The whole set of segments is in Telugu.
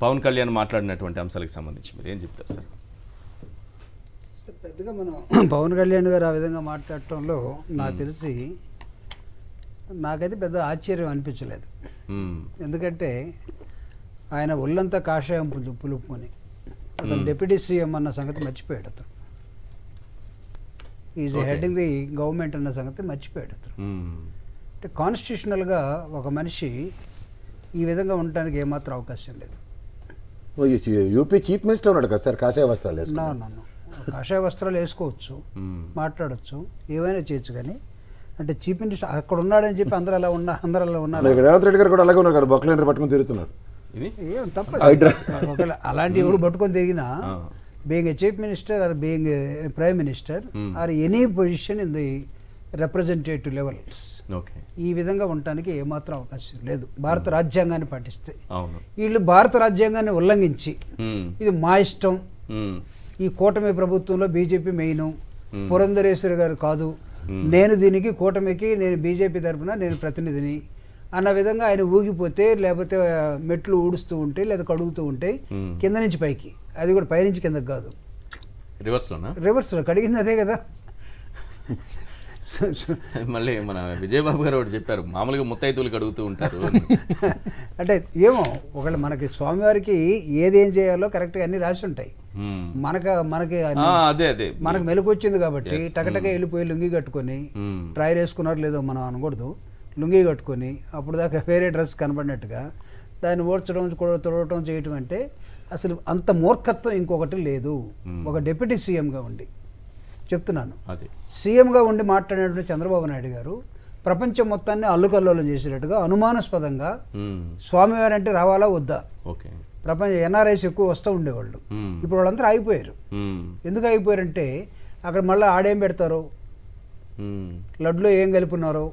పవన్ కళ్యాణ్ మాట్లాడినటువంటి అంశాలకు సంబంధించి మీరు ఏం చెప్తారు సార్? పెద్దగా మనం పవన్ కళ్యాణ్ గారు ఆ విధంగా మాట్లాడటంలో నాకు తెలిసి నాకైతే పెద్ద ఆశ్చర్యం అనిపించలేదు. ఎందుకంటే ఆయన ఒళ్ళంతా కాషాయం పులుపుకొని అతను డిప్యూటీ సీఎం అన్న సంగతి మర్చిపోయాడు. అతను ఈజ్ హెడింగ్ ది గవర్నమెంట్ అన్న సంగతి మర్చిపోయాడు. అతను అంటే కాన్స్టిట్యూషనల్గా ఒక మనిషి ఈ విధంగా ఉండడానికి ఏమాత్రం అవకాశం లేదు. యూపీ చీఫ్ మినిస్టర్ ఉన్నాడు కదా సార్, కాషాయ వస్త్రాలు వేసుకున్నాను. కాషాయ వస్త్రాలు వేసుకోవచ్చు, మాట్లాడచ్చు, ఏమైనా చేయొచ్చు. కానీ అంటే చీఫ్ మినిస్టర్ అక్కడ ఉన్నాడని చెప్పి అందరూ అలా ఉన్నారు. రేవంత్ రెడ్డి గారు కూడా అలాగే ఉన్నారు కదా, బొక్కలేని పట్టుకుని తిరుగుతున్నారు. ఏం తప్ప ఒకవేళ అలాంటి ఎవరు పట్టుకొని తిరిగినా being a chief minister or being a prime minister or any position in the representative levels ఈ విధంగా ఉండటానికి ఏమాత్రం అవకాశం లేదు భారత రాజ్యాంగాన్ని పాటిస్తే. వీళ్ళు భారత రాజ్యాంగాన్ని ఉల్లంఘించి ఇది మా ఇష్టం, ఈ కూటమి ప్రభుత్వంలో బీజేపీ మెయిన్, పురంధరేశ్వరి గారు కాదు, నేను దీనికి కూటమికి నేను బీజేపీ తరఫున నేను ప్రతినిధిని అన్న విధంగా ఆయన ఊగిపోతే, లేకపోతే మెట్లు ఊడుస్తూ ఉంటే లేదా కడుగుతూ ఉంటే కింద నుంచి పైకి, అది కూడా పైనుంచి కిందకి కాదు, రివర్స్లో కడిగింది అదే కదా. మళ్ళీ మన విజయబాబు గారు ఒకటి చెప్పారు, మామూలుగా ముత్తైదువులు కడుగుతూ ఉంటారు అంటే ఏమో ఒకళ్ళు మనకి స్వామివారికి ఏదేం చేయాలో కరెక్ట్గా అన్ని రాసి ఉంటాయి. మనకు మెలకు వచ్చింది కాబట్టి టకటక వెళ్ళిపోయి లుంగి కట్టుకొని, ట్రైర్ వేసుకున్నారు లేదో మనం అనకూడదు, లుంగి కట్టుకొని అప్పుడు దాకా వేరే డ్రెస్ కనబడినట్టుగా దాన్ని ఓడ్చడం తొడవటం చేయటం అంటే అసలు అంత మూర్ఖత్వం ఇంకొకటి లేదు. ఒక డిప్యూటీ సీఎంగా ఉండి చెప్తున్నాను, సీఎంగా ఉండి మాట్లాడినటువంటి చంద్రబాబు నాయుడు గారు ప్రపంచం మొత్తాన్ని అల్లుకల్లోలం చేసేటట్టుగా అనుమానాస్పదంగా స్వామివారి అంటే రావాలా వద్దా, ప్రపంచ ఎన్ఆర్ఐస్ ఎక్కువ వస్తూ ఉండేవాళ్ళు, ఇప్పుడు వాళ్ళందరూ ఆగిపోయారు. ఎందుకు ఆగిపోయారంటే అక్కడ మళ్ళీ ఆడేం పెడతారో, లడ్లో ఏం కలిపినారో,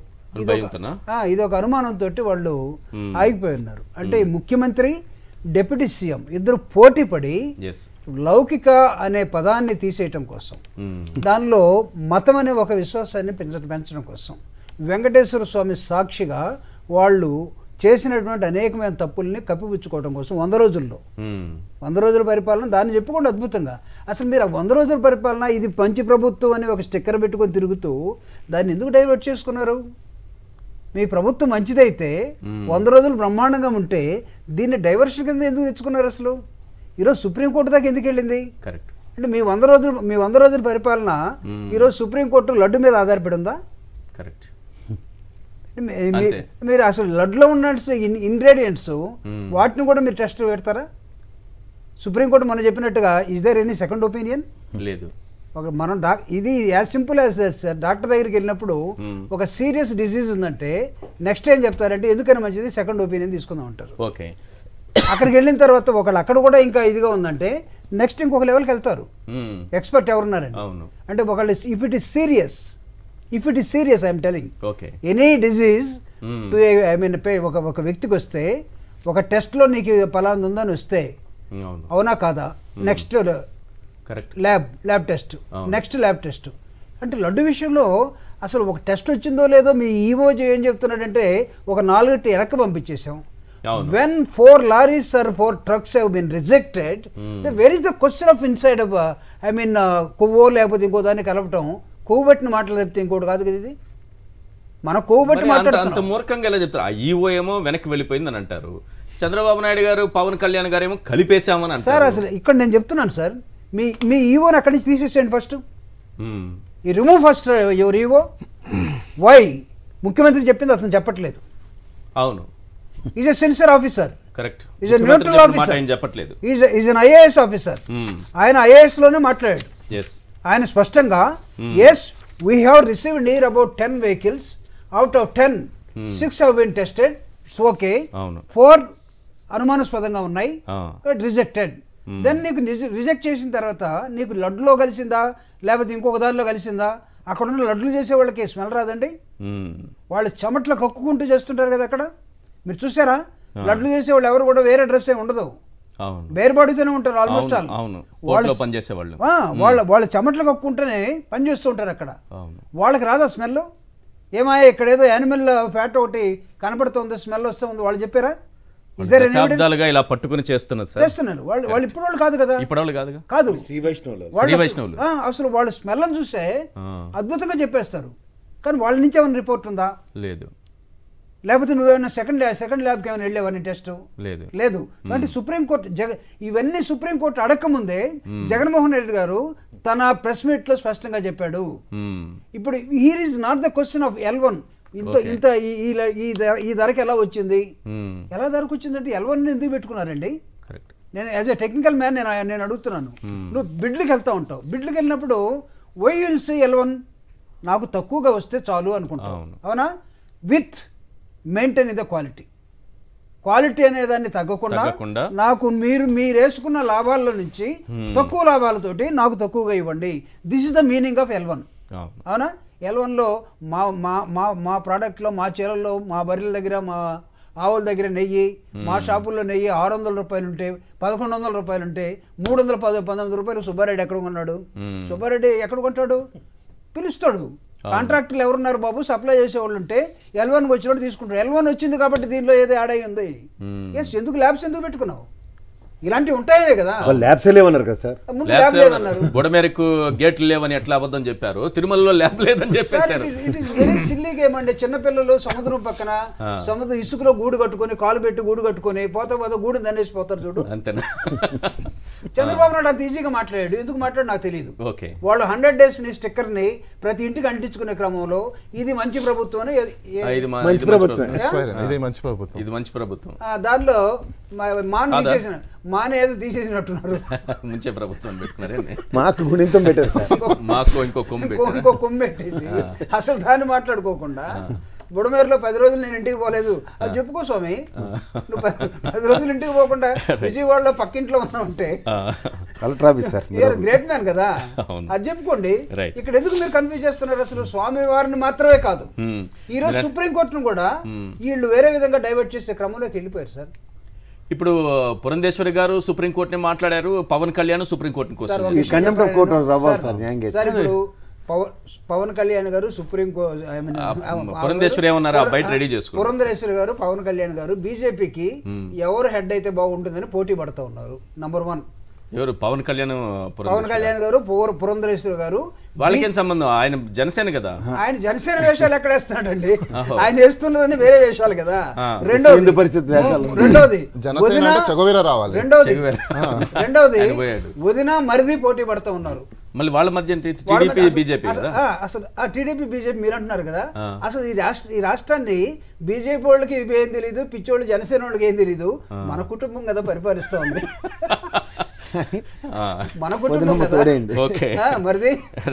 ఇది ఒక అనుమానంతో వాళ్ళు ఆగిపోయి ఉన్నారు. అంటే ముఖ్యమంత్రి డిప్యూటీ సీఎం ఇద్దరు పోటీ పడి లౌకిక అనే పదాన్ని తీసేయటం కోసం, దానిలో మతం అనే ఒక విశ్వాసాన్ని పెంచడం కోసం, వెంకటేశ్వర స్వామి సాక్షిగా వాళ్ళు చేసినటువంటి అనేకమైన తప్పుల్ని కప్పిపుచ్చుకోవడం కోసం 100 రోజుల పరిపాలన దాన్ని చెప్పుకోండి అద్భుతంగా. అసలు మీరు 100 రోజుల పరిపాలన ఇది మంచి ప్రభుత్వం అని ఒక స్టిక్కర్ పెట్టుకొని తిరుగుతూ దాన్ని ఎందుకు డైవర్ట్ చేసుకున్నారు? మీ ప్రభుత్వం మంచిదైతే 100 రోజులు బ్రహ్మాండంగా ఉంటే దీన్ని డైవర్షన్ కింద ఎందుకు తెచ్చుకున్నారు? అసలు ఈరోజు సుప్రీంకోర్టు దాకా ఎందుకు వెళ్ళింది? అంటే మీ 100 రోజుల పరిపాలన ఈరోజు సుప్రీంకోర్టు లడ్డు మీద ఆధారపడి ఉందా? మీరు అసలు లడ్డులో ఉన్న ఇంగ్రీడియంట్స్ వాటిని కూడా మీరు టెస్ట్ పెడతారా? సుప్రీంకోర్టు మనం చెప్పినట్టుగా is there any second opinion? లేదు. మనం ఇది యాజ్ సింపుల్ యాజ్ డాక్టర్ దగ్గరికి వెళ్ళినప్పుడు ఒక సీరియస్ డిసీజ్ ఉందంటే నెక్స్ట్ ఏం చెప్తారంటే ఎందుకని మంచిది సెకండ్ ఒపీనియన్ తీసుకుందాం అంటారు. అక్కడికి వెళ్ళిన తర్వాత ఒకళ్ళు అక్కడ కూడా ఇంకా ఇదిగా ఉందంటే నెక్స్ట్ ఇంకొక లెవెల్కి వెళ్తారు. ఎక్స్పర్ట్ ఎవరున్నారండి అంటే ఒకళ్ళు if it is serious I'm telling any disease I mean ఒక వ్యక్తికి వస్తే ఒక టెస్ట్లో నీకు పలానా ఉందని వస్తే అవునా కాదా, next lab test, next lab test. అంటే లడ్డు విషయంలో అసలు ఒక టెస్ట్ వచ్చిందో లేదో మీ ఈవోజీ ఏం చెప్తున్నాడంటే ఒక 4 వెనక్కి పంపించేసాం. When 4 lorries or 4 trucks have been rejected, where is the question of inside of I mean కొవ్వో లేకపోతే ఇంకో దాన్ని కలపటం, కొవ్వు పెట్టిన మాటలు చెప్తే ఇంకోటి కాదు కదా ఇది. మన కొవ్వు పెట్టి మాట్లాడుతున్నాం. అంత మూర్ఖంగా ఎలా చెప్తారు? ఆ ఈవో ఏమో వెనక్కి వెళ్ళిపోయిందని అంటారు, చంద్రబాబు నాయుడు గారు పవన్ కళ్యాణ్ గారు ఏమో కలిపేసామని అంటారు. సార్ అసలు ఇక్కడ నేను చెప్తున్నాను సార్, మీ ఈవోని అక్కడి నుంచి తీసేసేయండి ఫస్ట్. ఈ remove first your EO. Why? ముఖ్యమంత్రి చెప్పింది అతను చెప్పట్లేదు. అవును, is a censor officer, correct, is a neutral officer, చెప్పట్లేదు, ఈజ్ ఎన్ ఐఏఎస్ ఆఫీసర్. ఆయన ఐఏఎస్ లోనే మాట్లాడాడు. ఆయన స్పష్టంగా yes we have received near about 10 vehicles, out of 10 6 have been tested, it's okay, 4 అనుమానాస్పదంగా ఉన్నాయి, రిజెక్టెడ్. దెన్ నీకు రిజెక్ట్ చేసిన తర్వాత నీకు లడ్డులో కలిసిందా లేకపోతే ఇంకొక దానిలో కలిసిందా? అక్కడ ఉన్న లడ్డులు చేసే వాళ్ళకి స్మెల్ రాదండి? వాళ్ళు చెమట్లు కక్కుకుంటూ చేస్తుంటారు కదా అక్కడ, మీరు చూసారా? లడ్లు చేసేవాళ్ళు ఎవరు కూడా వేరే డ్రెస్ ఏమి ఉండదు, వేరే బాడీతోనే ఉంటారు ఆల్మోస్ట్ ఆల్. వాళ్ళ చెమట్లు కక్కుంటేనే పని చేస్తూ ఉంటారు అక్కడ. వాళ్ళకి రాదా స్మెల్? ఏమాయా ఇక్కడ ఏదో యానిమల్ ఫ్యాట్ ఒకటి కనపడుతుంది, స్మెల్ వస్తుంది, వాళ్ళు చెప్పారా? దశాబ్దాలుగా ఇలా పట్టుకుని చేస్తున్నారు సార్. చేస్తున్నారు వాళ్ళు ఇప్పుడు వాళ్ళు కాదు కదా, ఇప్పుడు వాళ్ళు కాదుగా, కాదు శ్రీ వైష్ణవులు శ్రీ వైష్ణవులు. అసలు వాళ్ళు స్మెల్ అని చూస్తే అద్భుతంగా చెప్పేస్తారు, కానీ వాళ్ళ నుంచి ఏమైనా రిపోర్ట్ ఉందా? లేదు. లేకపోతే నువ్వేమైనా సెకండ్ ల్యాబ్కి ఏమైనా వెళ్ళేవని టెస్ట్? లేదు. అంటే సుప్రీంకోర్టు ఇవన్నీ సుప్రీంకోర్టు అడగకముందే జగన్మోహన్ రెడ్డి గారు తన ప్రెస్ మీట్ లో స్పష్టంగా చెప్పాడు. ఇప్పుడు here is not the question of L1 ఇంత ఈ ధరకి ఎలా వచ్చింది, ఎలా ధరకు వచ్చిందంటే L1 ఎందుకు పెట్టుకున్నారండి? నేను యాజ్ ఎ టెక్నికల్ మ్యాన్ నేను అడుగుతున్నాను. నువ్వు బిడ్లకి వెళ్తా ఉంటావు, బిడ్లకి వెళ్ళినప్పుడు వై విల్ సే L1 నాకు తక్కువగా వస్తే చాలు అనుకుంటావు, అవునా? విత్ మెయింటైన్ ద క్వాలిటీ అనే దాన్ని తగ్గకుండా నాకు మీరు వేసుకున్న లాభాల్లో నుంచి తక్కువ లాభాలతోటి నాకు తక్కువగా ఇవ్వండి. This is the meaning of L1, అవునా? L1లో మా ప్రోడక్ట్లో, మా చీరల్లో, మా బర్రెల దగ్గర, మా ఆవుల దగ్గర నెయ్యి, మా షాపుల్లో నెయ్యి 600 రూపాయలు ఉంటే 1100 రూపాయలు ఉంటే 319 రూపాయలు సుబ్బారెడ్డి ఎక్కడ కొన్నాడు? సుబ్బారెడ్డి ఎక్కడ కొంటాడు? పిలుస్తాడు. కాంట్రాక్టర్లు ఎవరున్నారు బాబు, సప్లై చేసేవాళ్ళు ఉంటే L1 వచ్చినట్టు తీసుకుంటారు. L1 వచ్చింది కాబట్టి దీనిలో ఏదో యాడ్ అయ్యి ఉంది. ఎస్, ఎందుకు ల్యాబ్స్ ఎందుకు పెట్టుకున్నావు? ఇలాంటివి ఉంటాయనే కదా. ల్యాబ్స్ లేవన్నారు కదా సార్, ముందు ల్యాబ్ లేదన్నారు. బుడమేరకు గేట్లు లేవని ఎట్లా అబద్ధం చెప్పారు, తిరుమలలో ల్యాబ్ లేదని చెప్పారు. It is very silly game అండి. చిన్నపిల్లలు సముద్రం పక్కన సముద్రం ఇసుకలో గూడు కట్టుకొని, కాలు పెట్టి గూడు కట్టుకొని పోతా గూడు దండేసిపోతారు చూడు, అంతేనా? చంద్రబాబు నాయుడు అంత ఈజీగా మాట్లాడాడు. ఎందుకు మాట్లాడు నాకు తెలియదు. వాళ్ళు 100 days ని స్టిక్కర్ ని ప్రతి ఇంటికి అంటించుకునే క్రమంలో ఇది మంచి ప్రభుత్వం అని, మంచి ప్రభుత్వం దానిలో మానే ఏదో తీసేసినట్టున్నారు. మంచి ప్రభుత్వం పెట్టుకున్నారండి. మాకు గుణింతం పెట్టారు సార్, మాకు ఇంకో కొమ్ము పెట్టేసి అసలు దాన్ని మాట్లాడుకోకుండా బుడమేరులో 10 రోజులు నేను ఇంటికి పోలేదు అది చెప్పుకో స్వామి. నువ్వు 10 రోజులు ఇంటికి పోకుండా విజయవాడలో పక్కింట్లో ఉన్నావు అంటే గ్రేట్ మ్యాన్ కదా, అది చెప్పుకోండి. ఇక్కడ ఎందుకు మీరు కన్ఫ్యూజ్ చేస్తున్నారు? అసలు స్వామి వారిని మాత్రమే కాదు, ఈ రోజు సుప్రీంకోర్టును కూడా వీళ్ళు వేరే విధంగా డైవర్ట్ చేసే క్రమంలోకి వెళ్ళిపోయారు సార్. ఇప్పుడు పురంధేశ్వరి గారు సుప్రీంకోర్టుని మాట్లాడారు, పవన్ కళ్యాణ్ సుప్రీంకోర్టుని పవన్ కళ్యాణ్ గారు పురంధేశ్వరి ఏమన్నారు బయట రెడీ చేసుకో, పురంధేశ్వరి గారు పవన్ కళ్యాణ్ గారు బీజేపీకి ఎవరు హెడ్ అయితే బాగుంటుందని పోటీ పడుతూ ఉన్నారు. నంబర్ 1 ఎవరు? పవన్ కళ్యాణ్ గారు, పురంధరేశ్వరి గారు. వాళ్ళకేం సంబంధం? ఆయన జనసేన కదా. ఆయన జనసేన వేషాలు ఎక్కడ వేస్తున్నాడండి? ఆయన వేస్తున్నదని వేరే వేషాలు కదా. రెండోది వదిన మరిది పోటీ పడుతూ ఉన్నారు. మళ్ళీ వాళ్ళ మధ్య టీడీపీ బీజేపీ అసలు టీడీపీ బీజేపీ మీరు అంటున్నారు కదా. అసలు ఈ రాష్ట్రాన్ని బీజేపీ వాళ్ళకి ఏం తెలీదు, పిచ్చోళ్ళు జనసేన వాళ్ళకి ఏం తెలీదు. మన కుటుంబం కదా పరిపాలిస్తూ ఉంది, మన కుటుంబం కదా.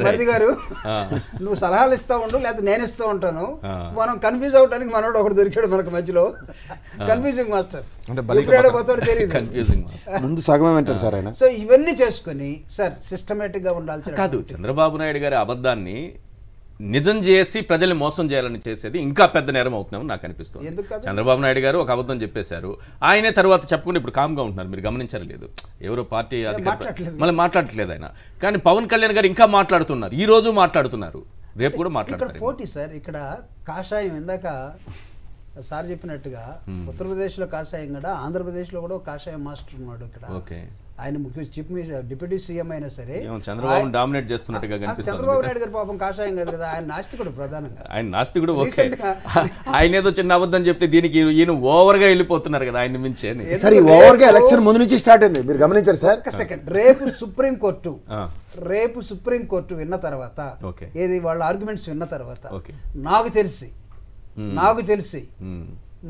మరిది గారు నువ్వు సలహాలు ఇస్తా ఉండు, లేకపోతే నేను ఇస్తూ ఉంటాను. మనం కన్ఫ్యూజ్ అవడానికి మనోడు ఒకటి దొరికాడు మనకు మధ్యలో, కన్ఫ్యూజింగ్ మాస్టర్. సో ఇవన్నీ చేసుకుని సార్ సిస్టమేటిక్ గా ఉండాల్సి కాదు. చంద్రబాబు నాయుడు గారి అబద్ధాన్ని నిజం చేసి ప్రజల్ని మోసం చేయాలని చేసేది ఇంకా పెద్ద నేరం అవుతున్నామని నాకు అనిపిస్తుంది. చంద్రబాబు నాయుడు గారు ఒక అబద్ధం చెప్పేశారు, ఆయనే తర్వాత చెప్పకుండా ఇప్పుడు కామ్గా ఉంటున్నారు. మీరు గమనించారు లేదు? ఎవరో పార్టీ అధికారులు మళ్ళీ మాట్లాడట్లేదు ఆయన, కానీ పవన్ కళ్యాణ్ గారు ఇంకా మాట్లాడుతున్నారు, ఈ రోజు మాట్లాడుతున్నారు, రేపు కూడా మాట్లాడతారు. పోటీ సార్ ఇక్కడ కాషాయం ఇందాక సార్ చెప్పినట్టుగా ఉత్తరప్రదేశ్లో కాషాయం కూడా, ఆంధ్రప్రదేశ్లో కూడా కాషాయం మాస్టర్ ఉన్నాడు ఇక్కడ. ఆయన ముఖ్య చీఫ్ మినిస్టర్ డిప్యూటీ సీఎం అయినా సరే చంద్రబాబు డామినేట్ చేస్తున్నట్టుగా కనిపిస్తుంది. చంద్రబాబు నాయుడు గారు పాపం కాషాయం కాదు కదా, ఆయన నాస్తికుడు ప్రధానంగా. ఆయన నాస్తికుడు ఓకే, ఆయన ఏదో చిన్న అబద్ధం చెప్తే దీనికి ఈయన ఓవర్ గా వెళ్ళిపోతున్నారు కదా ఆయన మించి. ఓవర్ గా ఎలక్షన్ ముందు నుంచి స్టార్ట్ అయింది, మీరు గమనించారు సార్. సెకండ్ రేపు సుప్రీంకోర్టు విన్న తర్వాత, ఏది వాళ్ళ ఆర్గ్యుమెంట్స్ విన్న తర్వాత నాకు తెలిసి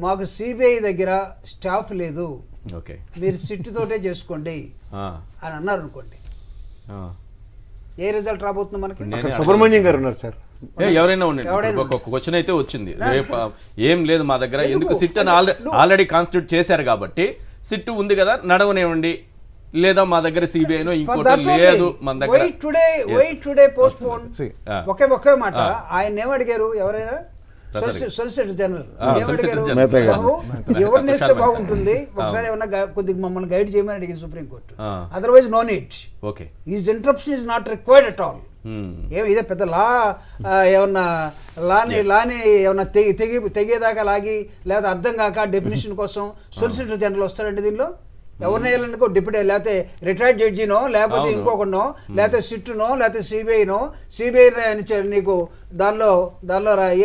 మాకు సిబిఐ దగ్గర స్టాఫ్ లేదు, మీరు సిట్ తోటే చేసుకోండి అని అన్నారు అనుకోండి, ఏ రిజల్ట్ రాబోతుంది మనకి? సుబ్రహ్మణ్యం గారు ఉన్నారు సార్, ఎవరైనా ఉండండి. ఒక క్వశ్చన్ అయితే వచ్చింది, రేపు ఏం లేదు మా దగ్గర, ఎందుకు సిట్ అని ఆల్రెడీ కాన్స్టిట్యూట్ చేశారు కాబట్టి సిట్ ఉంది కదా నడవనివ్వండి, లేదా మా దగ్గర సిబిఐనో ఇంకోటి లేదు మన దగ్గర. ఒకే మాట ఆయన ఏమడిగారు? ఎవరైనా సొలిసిటర్ జనరల్ ఎవరిని వేస్తే బాగుంటుంది, ఒకసారి ఏమన్నా కొద్దిగా మమ్మల్ని గైడ్ చేయమని అడిగింది supreme court. Otherwise no need, his interruption is not required at all. ఇదే పెద్ద లా ఏమన్నా లాని ఏమన్నా తెగేదాకా లాగి లేదా అర్థం కాక డెఫినేషన్ కోసం సొలిసిటర్ జనరల్ వస్తాడండి దీనిలో. ఎవరిని వేయాలనుకో డిప్యూటీ, లేకపోతే రిటైర్డ్ జడ్జినో, లేకపోతే ఇంకొకనో, లేకపోతే సిట్టునో, లేకపోతే సిబిఐనో. సిబిఐ నీకు దానిలో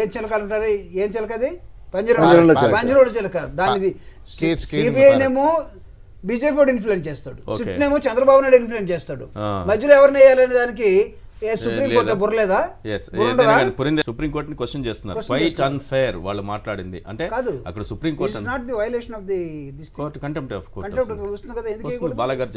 ఏం చిలకాలంటారు, ఏం చిలకది పంజరోడు చిలక. దానిది సిబిఐనేమో బీజేపీ వాడు ఇన్ఫ్లుయెన్స్ చేస్తాడు, సిట్నేమో చంద్రబాబు నాయుడు ఇన్ఫ్లుయెన్స్ చేస్తాడు. మధ్యలో ఎవరిని వేయాలనే దానికి సుప్రీంకోర్టు బుర్రలేదా? సుప్రీంకోర్టుని క్వశ్చన్ చేస్తున్నారు, క్వైట్ అన్ఫేర్ వాళ్ళు మాట్లాడింది అంటే. అక్కడ supreme court not the violation of the contempt of court వస్తుంది కదా. బాలగారు